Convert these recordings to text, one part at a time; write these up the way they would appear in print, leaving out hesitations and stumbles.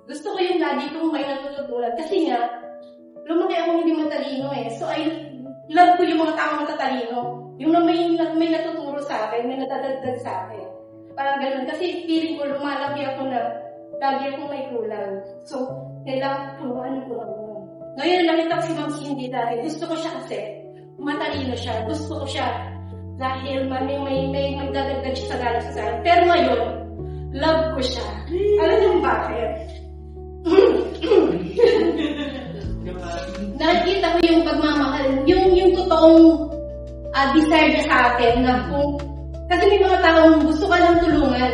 Gusto ko yung lagi kong may natututunan. Kasi nga, lumaki ako hindi matalino eh. So, love ko yung mga taong matatalino. Yung may natuturo sa akin, may natadagdag sa akin. Parang ganun. Kasi feeling ko, lumalaki ako na lagi akong may kulang. So, kailangan ko, ano ko ako. Ngayon, nakita ko si Ma'am Cindy dahil gusto ko siya kasi matalino siya. Gusto ko siya dahil may dadagdag siya sa galang sa akin. Pero ngayon, love ko siya. Alam niyo bakit? Nakikita ko yung pagmamahal, yung totoong desire niya sa akin na kung, kasi may mga taong gusto ka lang tulungan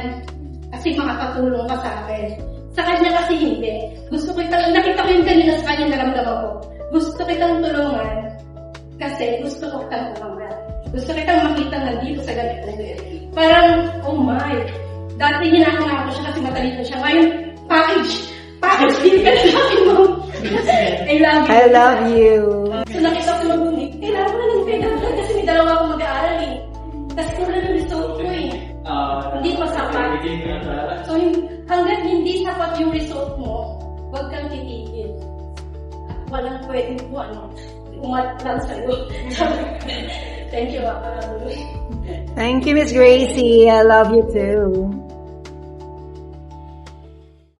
kasi makakatulong ka sa akin. Sa kanya kasi hindi. Nakita ko yung kanina sa kanya naramdaman ko. Gusto kitang tulungan kasi gusto ko kitang tulungan. Gusto kitang makita nandito sa ganito. Parang, oh my, dati hinahanga ko siya kasi matalino siya. Ngayon, package din ka na sa akin, Ma'am. I love you. So nakita ko lang, kailangan ko na ng kailangan kasi may dalawa akong mag-aaral eh. Kasi kulang yung result ko eh. Hindi pa sapat. So hanggat hindi sapat yung result mo, huwag kang titigil. Walang pwedeng po umat lang sa'yo. Thank you, Ma'am. Thank you, Miss Gracie. I love you too.